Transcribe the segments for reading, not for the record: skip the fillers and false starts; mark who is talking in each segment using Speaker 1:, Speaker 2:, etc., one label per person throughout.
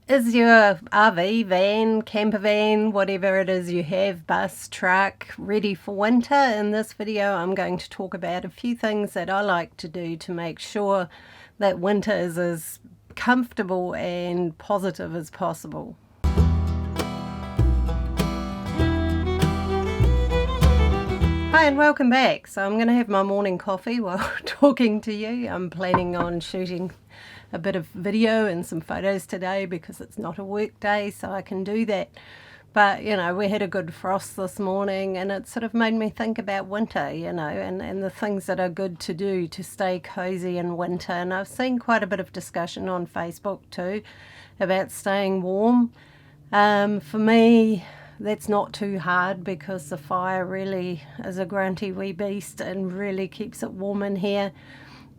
Speaker 1: Is your RV, van, camper van, whatever it is you have, bus, truck, ready for winter? In this video, I'm going to talk about a few things that I like to do to make sure that winter is as comfortable and positive as possible. Hi and welcome back. So I'm going to have my morning coffee while talking to you. I'm planning on shooting a bit of video and some photos today because it's not a work day, so I can do that. But, you know, we had a good frost this morning and it sort of made me think about winter, you know, and the things that are good to do to stay cozy in winter. And I've seen quite a bit of discussion on Facebook too about staying warm. For me, that's not too hard because the fire really is a grunty wee beast and really keeps it warm in here.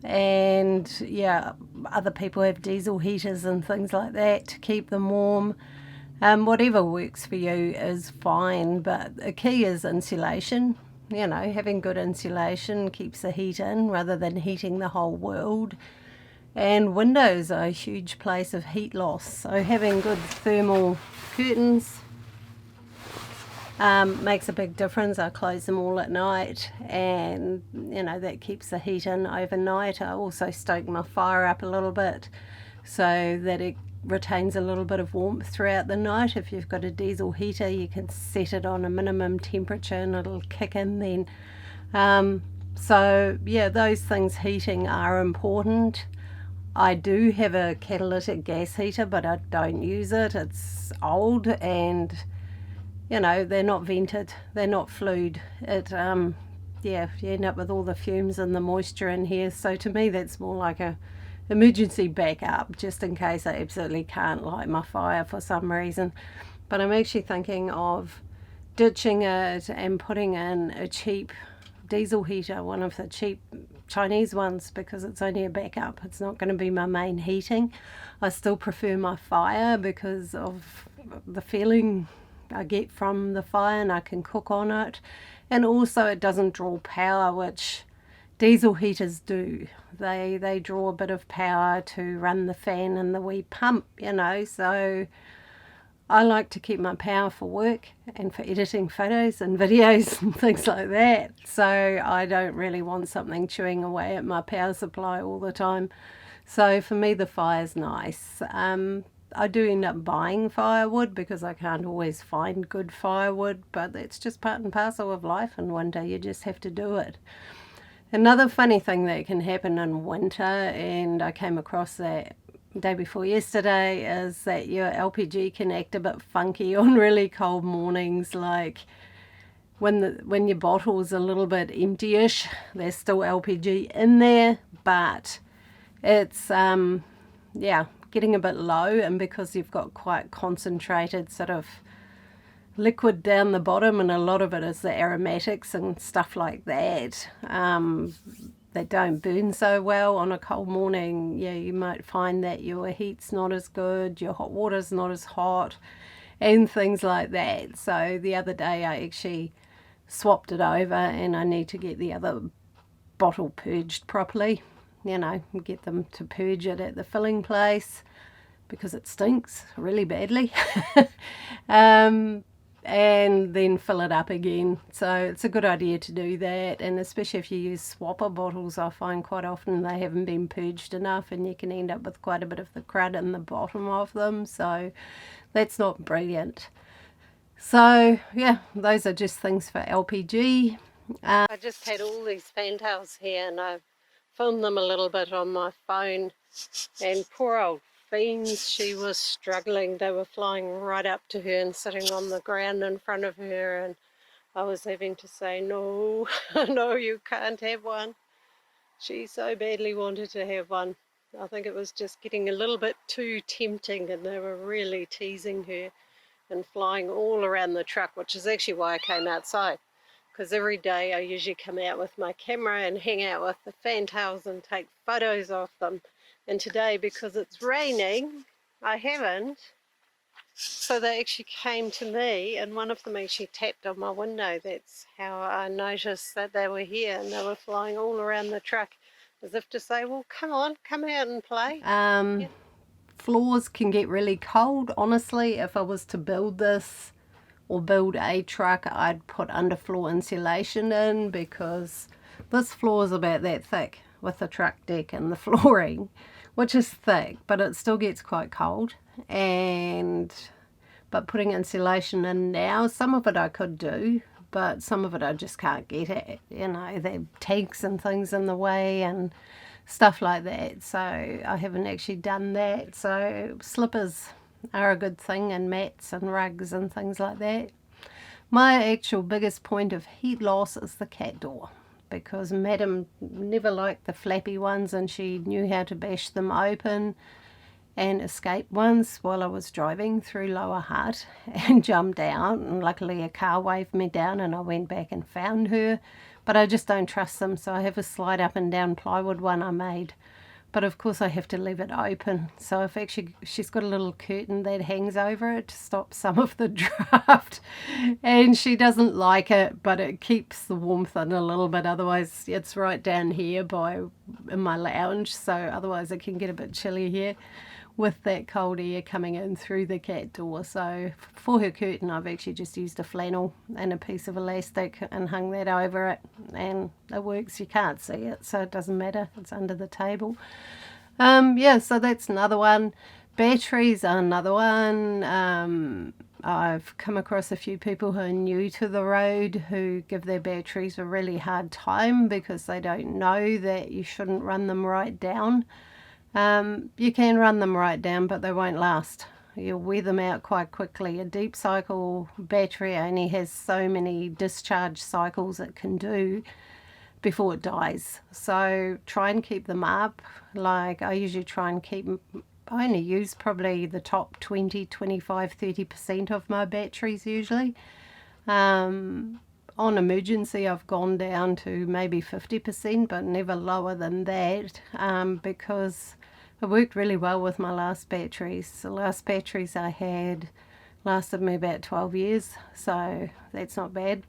Speaker 1: And yeah, other people have diesel heaters and things like that to keep them warm. Whatever works for you is fine, but the key is insulation. You know, having good insulation keeps the heat in rather than heating the whole world. And windows are a huge place of heat loss, so having good thermal curtains makes a big difference. I close them all at night, and you know, that keeps the heat in overnight. I also stoke my fire up a little bit so that it retains a little bit of warmth throughout the night. If you've got a diesel heater, you can set it on a minimum temperature and it'll kick in then. So yeah, those things heating are important. I do have a catalytic gas heater, but I don't use it. It's old and, you know, they're not vented, they're not flued. Yeah, you end up with all the fumes and the moisture in here. So to me, that's more like a emergency backup, just in case I absolutely can't light my fire for some reason. But I'm actually thinking of ditching it and putting in a cheap diesel heater, one of the cheap Chinese ones, because it's only a backup. It's not going to be my main heating. I still prefer my fire because of the feeling I get from the fire, and I can cook on it. And also it doesn't draw power, which diesel heaters do. They draw a bit of power to run the fan and the wee pump, you know, so I like to keep my power for work and for editing photos and videos and things like that. So I don't really want something chewing away at my power supply all the time. So for me, the fire's nice. I do end up buying firewood because I can't always find good firewood, but that's just part and parcel of life, and one day you just have to do it. Another funny thing that can happen in winter, and I came across that day before yesterday, is that your LPG can act a bit funky on really cold mornings, like when your bottle's a little bit empty-ish, there's still LPG in there, but it's yeah, getting a bit low, and because you've got quite concentrated sort of liquid down the bottom, and a lot of it is the aromatics and stuff like that, they don't burn so well on a cold morning. Yeah, you might find that your heat's not as good, your hot water's not as hot, and things like that. So the other day I actually swapped it over, and I need to get the other bottle purged properly, you know, get them to purge it at the filling place because it stinks really badly. And then fill it up again. So it's a good idea to do that, and especially if you use swapper bottles, I find quite often they haven't been purged enough and you can end up with quite a bit of the crud in the bottom of them, so that's not brilliant. So yeah, those are just things for LPG. I just had all these fantails here and I filmed them a little bit on my phone, and poor old Beans, she was struggling. They were flying right up to her and sitting on the ground in front of her, and I was having to say, no, no, you can't have one. She so badly wanted to have one. I think it was just getting a little bit too tempting, and they were really teasing her and flying all around the truck, which is actually why I came outside, because every day I usually come out with my camera and hang out with the fantails and take photos of them. And today, because it's raining, I haven't. So they actually came to me, and one of them actually tapped on my window. That's how I noticed that they were here, and they were flying all around the truck as if to say, well, come on, come out and play. floors can get really cold. Honestly, if I was to build this or build a truck, I'd put underfloor insulation in, because this floor is about that thick with the truck deck and the flooring, which is thick, but it still gets quite cold. But putting insulation in now, some of it I could do, but some of it I just can't get at. You know, there are tanks and things in the way and stuff like that, so I haven't actually done that. So slippers are a good thing, and mats and rugs and things like that. My actual biggest point of heat loss is the cat door, because Madam never liked the flappy ones, and she knew how to bash them open and escape once while I was driving through Lower Hutt, and jumped out, and luckily a car waved me down and I went back and found her. But I just don't trust them, so I have a slide up and down plywood one I made, but of course I have to leave it open. So if actually she's got a little curtain that hangs over it to stop some of the draft, and she doesn't like it, but it keeps the warmth in a little bit. Otherwise, it's right down here in my lounge, so otherwise it can get a bit chilly here with that cold air coming in through the cat door. So for her curtain, I've actually just used a flannel and a piece of elastic and hung that over it, and it works. You can't see it, so it doesn't matter. It's under the table. Yeah, so that's another one. Batteries are another one. I've come across a few people who are new to the road who give their batteries a really hard time because they don't know that you shouldn't run them right down. You can run them right down, but they won't last. You'll wear them out quite quickly. A deep cycle battery only has so many discharge cycles it can do before it dies. So try and keep them up. Like I usually try and I only use probably the top 20, 25, 30% of my batteries usually. On emergency, I've gone down to maybe 50%, but never lower than that, because it worked really well with my last batteries. The last batteries I had lasted me about 12 years, so that's not bad.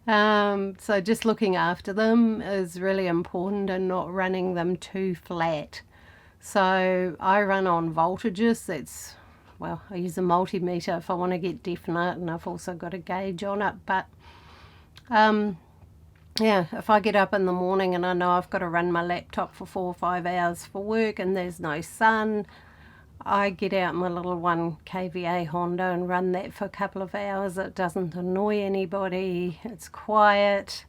Speaker 1: So just looking after them is really important, and not running them too flat. So I run on voltages. I use a multimeter if I want to get definite, and I've also got a gauge on it. But yeah, if I get up in the morning and I know I've got to run my laptop for 4 or 5 hours for work and there's no sun, I get out my little 1 kVA Honda and run that for a couple of hours. It doesn't annoy anybody, it's quiet,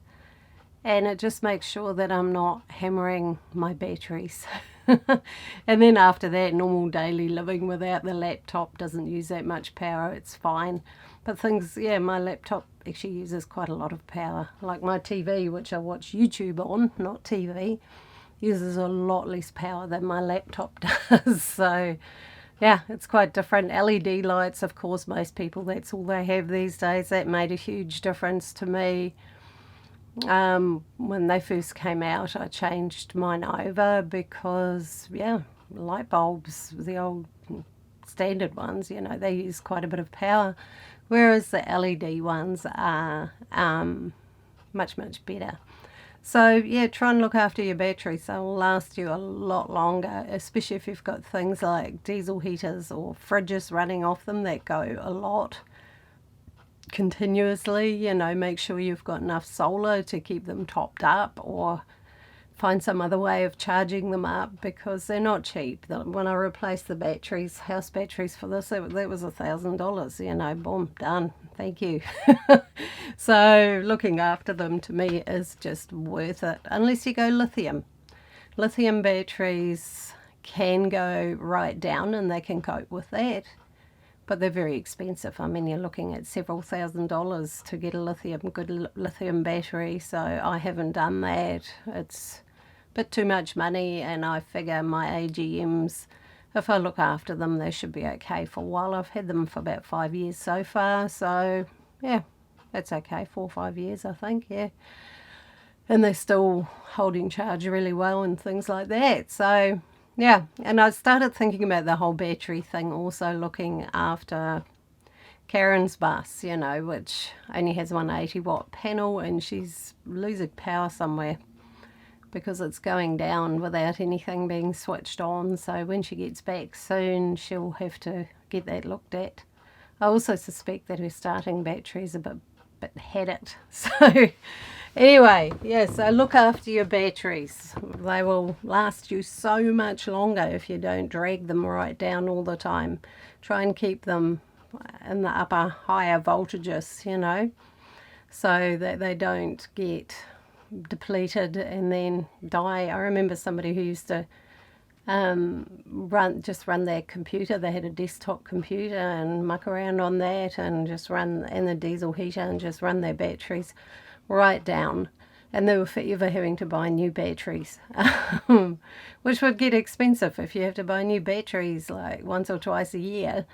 Speaker 1: and it just makes sure that I'm not hammering my batteries. And then after that, normal daily living without the laptop doesn't use that much power, it's fine. But my laptop actually uses quite a lot of power. Like my TV, which I watch YouTube on, not TV, uses a lot less power than my laptop does. So yeah, it's quite different. LED lights, of course, most people, that's all they have these days. That made a huge difference to me. When they first came out, I changed mine over because, light bulbs, the old standard ones, they use quite a bit of power, whereas the LED ones are much, much better. So, try and look after your batteries. They'll last you a lot longer, especially if you've got things like diesel heaters or fridges running off them that go a lot continuously. Make sure you've got enough solar to keep them topped up, or find some other way of charging them up, because they're not cheap. When I replaced the batteries, house batteries for this, that was $1,000, boom, done, thank you. So looking after them to me is just worth it, unless you go lithium. Lithium batteries can go right down and they can cope with that, but they're very expensive. I mean, you're looking at several $1,000s to get a good lithium battery, so I haven't done that. It's a bit too much money, and I figure my AGMs, if I look after them, they should be okay for a while. I've had them for about 5 years so far, so yeah, that's okay, 4 or 5 years, I think, yeah. And they're still holding charge really well and things like that, so yeah. And I started thinking about the whole battery thing, also looking after Karen's bus, which only has 180 watt panel, and she's losing power somewhere because it's going down without anything being switched on. So when she gets back soon, she'll have to get that looked at. I also suspect that her starting battery is a bit had it. So anyway, yeah, so look after your batteries. They will last you so much longer if you don't drag them right down all the time. Try and keep them in the upper higher voltages, you know, so that they don't get depleted and then die. I remember somebody who used to run their computer. They had a desktop computer and muck around on that and just run, and the diesel heater, and just run their batteries right down, and they were forever having to buy new batteries, which would get expensive if you have to buy new batteries like once or twice a year.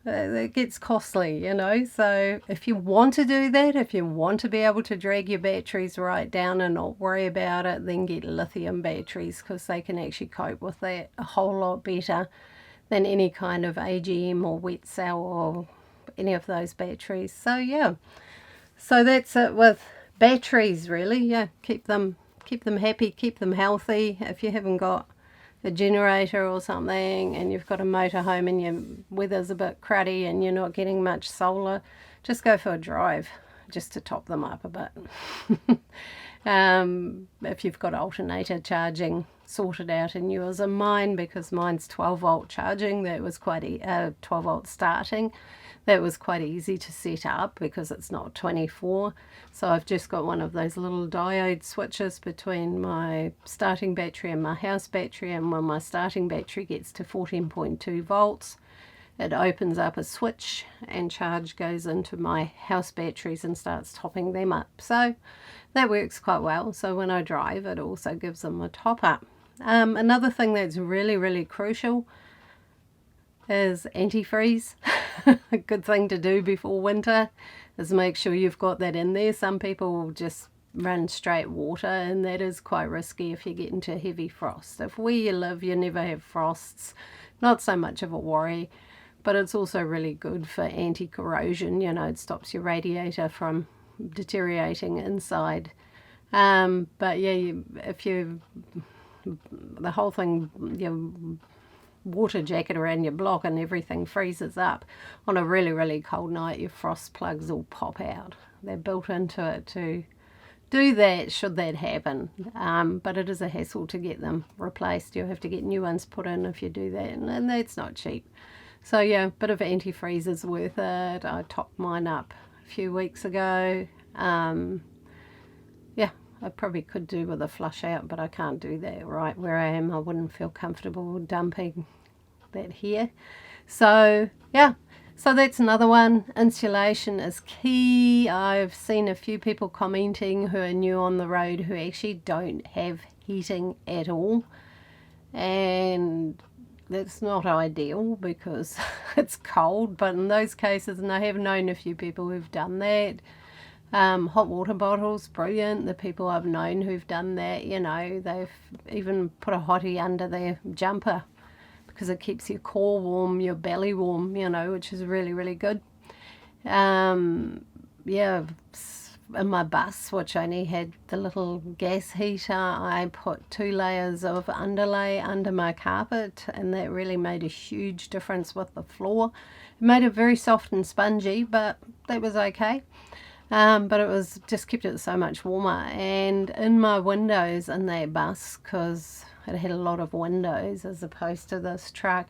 Speaker 1: It gets costly, you know. So if you want to do that, if you want to be able to drag your batteries right down and not worry about it, then get lithium batteries, because they can actually cope with that a whole lot better than any kind of AGM or wet cell or any of those batteries. So yeah, so that's it with batteries, really. Yeah, keep them happy, keep them healthy. If you haven't got a generator or something and you've got a motorhome and your weather's a bit cruddy and you're not getting much solar, just go for a drive just to top them up a bit. If you've got alternator charging sorted out in yours and mine, because mine's 12 volt charging, that was quite 12 volt starting. That was quite easy to set up because it's not 24. So I've just got one of those little diode switches between my starting battery and my house battery, and when my starting battery gets to 14.2 volts, it opens up a switch and charge goes into my house batteries and starts topping them up. So that works quite well. So when I drive, it also gives them a top up. Another thing that's really, really crucial is antifreeze. A good thing to do before winter is make sure you've got that in there. Some people just run straight water, and that is quite risky if you get into heavy frost. If where you live you never have frosts, not so much of a worry, but it's also really good for anti-corrosion. You know, it stops your radiator from deteriorating inside. But yeah, the whole thing, your water jacket around your block and everything freezes up on a really, really cold night, your frost plugs will pop out. They're built into it to do that should that happen. But it is a hassle to get them replaced. You'll have to get new ones put in if you do that, and that's not cheap. So yeah, a bit of antifreeze is worth it. I topped mine up a few weeks ago. Yeah, I probably could do with a flush out, but I can't do that right where I am. I wouldn't feel comfortable dumping that here. So yeah, so that's another one. Insulation is key. I've seen a few people commenting who are new on the road who actually don't have heating at all, and that's not ideal because it's cold. But in those cases, and I have known a few people who've done that, hot water bottles, brilliant. The people I've known who've done that, you know, they've even put a hottie under their jumper because it keeps your core warm, your belly warm, you know, which is really, really good. Yeah, in my bus, which only had the little gas heater, I put 2 layers of underlay under my carpet, and that really made a huge difference with the floor. It made it very soft and spongy, but that was okay. But it was just kept it so much warmer. And in my windows in that bus, because it had a lot of windows as opposed to this truck,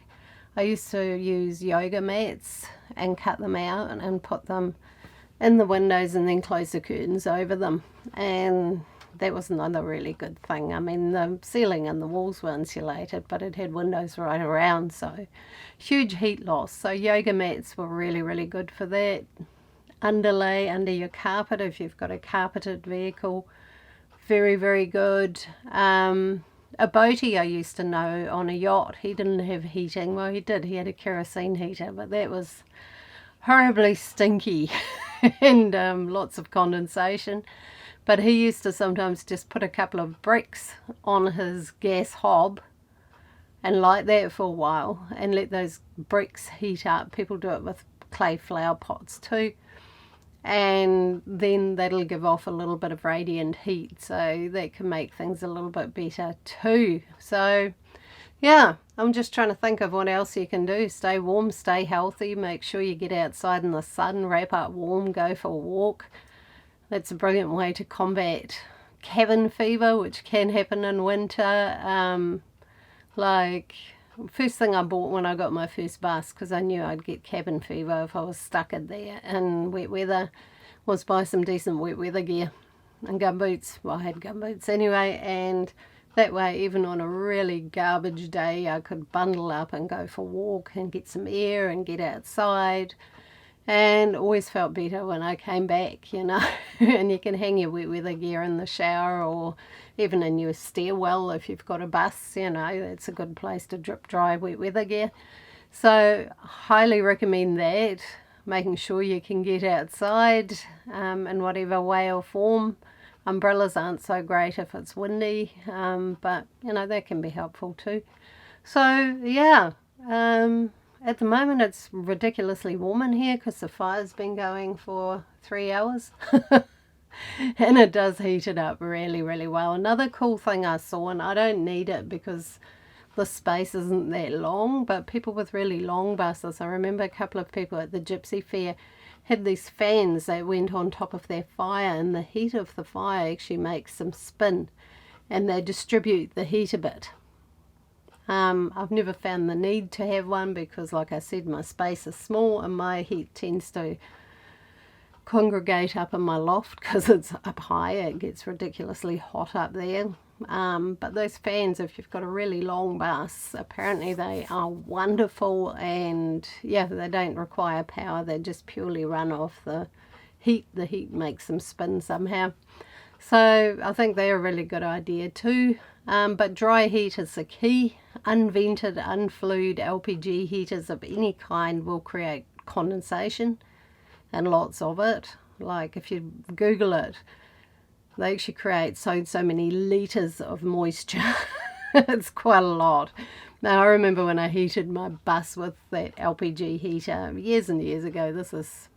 Speaker 1: I used to use yoga mats and cut them out and put them in the windows and then close the curtains over them, and that was another really good thing. I mean, the ceiling and the walls were insulated, but it had windows right around, so huge heat loss. So yoga mats were really, really good for that. Underlay under your carpet if you've got a carpeted vehicle, very, very good. A boatie I used to know on a yacht, he didn't have heating. Well, he did, he had a kerosene heater, but that was horribly stinky and lots of condensation. But he used to sometimes just put a couple of bricks on his gas hob and light that for a while and let those bricks heat up. People do it with clay flower pots too. and then that'll give off a little bit of radiant heat, so that can make things a little bit better too. So yeah, I'm just trying to think of what else you can do. Stay warm, stay healthy, make sure you get outside in the sun, wrap up warm, go for a walk. That's a brilliant way to combat cabin fever, which can happen in winter. Like, first thing I bought when I got my first bus, because I knew I'd get cabin fever if I was stuck in there in wet weather, was buy some decent wet weather gear and gumboots. Well, I had gumboots anyway, and that way, even on a really garbage day, I could bundle up and go for a walk and get some air and get outside. And always felt better when I came back, you know. And you can hang your wet weather gear in the shower or even in your stairwell if you've got a bus, you know. It's a good place to drip dry wet weather gear. So highly recommend that, making sure you can get outside in whatever way or form. Umbrellas aren't so great if it's windy, but, you know, that can be helpful too. So, yeah. At the moment it's ridiculously warm in here because the fire's been going for 3 hours. And it does heat it up really, really well. Another cool thing I saw, and I don't need it because the space isn't that long, but people with really long buses, I remember a couple of people at the Gypsy Fair had these fans that went on top of their fire, and the heat of the fire actually makes them spin and they distribute the heat a bit. I've never found the need to have one because, like I said, my space is small and my heat tends to congregate up in my loft because it's up high. It gets ridiculously hot up there. But those fans, if you've got a really long bus, apparently they are wonderful, and yeah, they don't require power. They just purely run off the heat. The heat makes them spin somehow. So I think they're a really good idea too. But dry heat is the key. Unvented, unflued LPG heaters of any kind will create condensation, and lots of it. Like if you Google it, they actually create so many litres of moisture. It's quite a lot. Now I remember when I heated my bus with that LPG heater years and years ago. This is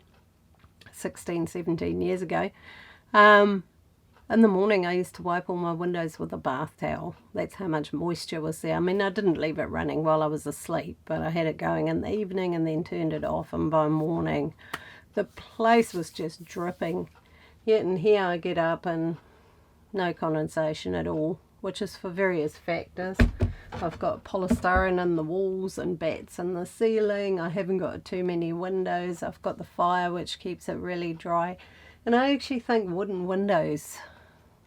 Speaker 1: 16, 17 years ago. In the morning I used to wipe all my windows with a bath towel. That's how much moisture was there. I mean, I didn't leave it running while I was asleep, but I had it going in the evening and then turned it off, and by morning the place was just dripping. Yet in here I get up and no condensation at all, which is for various factors. I've got polystyrene in the walls and bats in the ceiling. I haven't got too many windows. I've got the fire, which keeps it really dry. And I actually think wooden windows,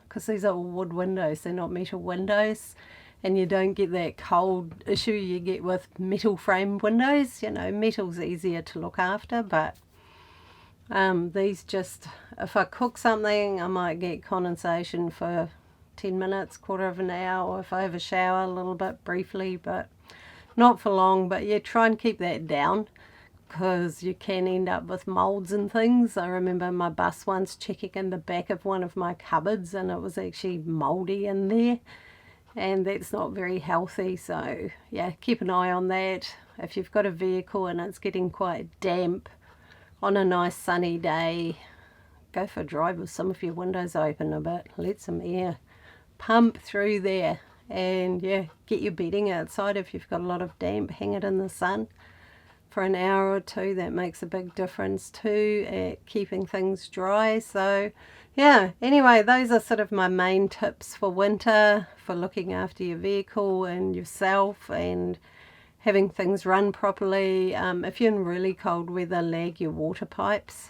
Speaker 1: because these are all wood windows, they're not metal windows, and you don't get that cold issue you get with metal framed windows. You know, metal's easier to look after, but these just, if I cook something, I might get condensation for 10 minutes, quarter of an hour, or if I have a shower a little bit briefly, but not for long. But yeah, try and keep that down, because you can end up with molds and things. I remember my bus once checking in the back of one of my cupboards and it was actually moldy in there, and that's not very healthy. So yeah, keep an eye on that. If you've got a vehicle and it's getting quite damp, on a nice sunny day, go for a drive with some of your windows open a bit, let some air pump through there, and yeah, get your bedding outside. If you've got a lot of damp, hang it in the sun for an hour or two. That makes a big difference too at keeping things dry. So yeah, anyway, those are sort of my main tips for winter, for looking after your vehicle and yourself and having things run properly. If you're in really cold weather, lag your water pipes.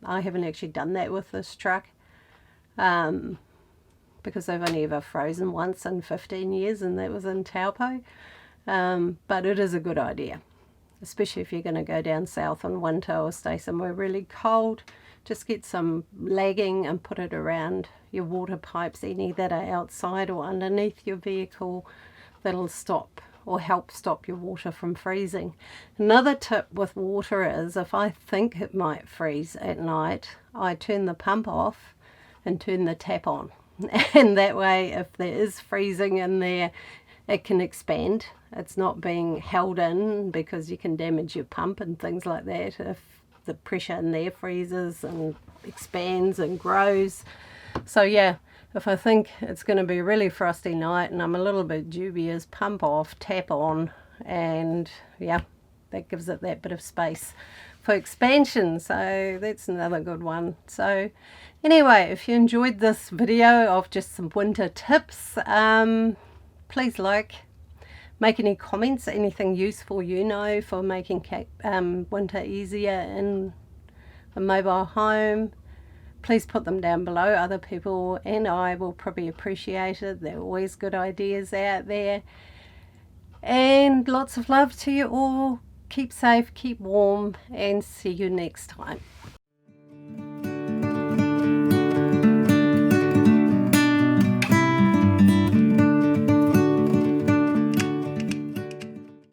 Speaker 1: I haven't actually done that with this truck because they've only ever frozen once in 15 years, and that was in Taupo. But it is a good idea, especially if you're going to go down south in winter or stay somewhere really cold. Just get some lagging and put it around your water pipes, any that are outside or underneath your vehicle. That'll stop or help stop your water from freezing. Another tip with water is, if I think it might freeze at night, I turn the pump off and turn the tap on. And that way, if there is freezing in there, it can expand. It's not being held in, because you can damage your pump and things like that if the pressure in there freezes and expands and grows. So yeah, if I think it's going to be a really frosty night and I'm a little bit dubious, pump off, tap on, and yeah, that gives it that bit of space for expansion. So that's another good one. So anyway, if you enjoyed this video of just some winter tips, please make any comments, anything useful you know for making winter easier in a mobile home. Please put them down below. Other people and I will probably appreciate it. There are always good ideas out there. And lots of love to you all. Keep safe, keep warm, and see you next time.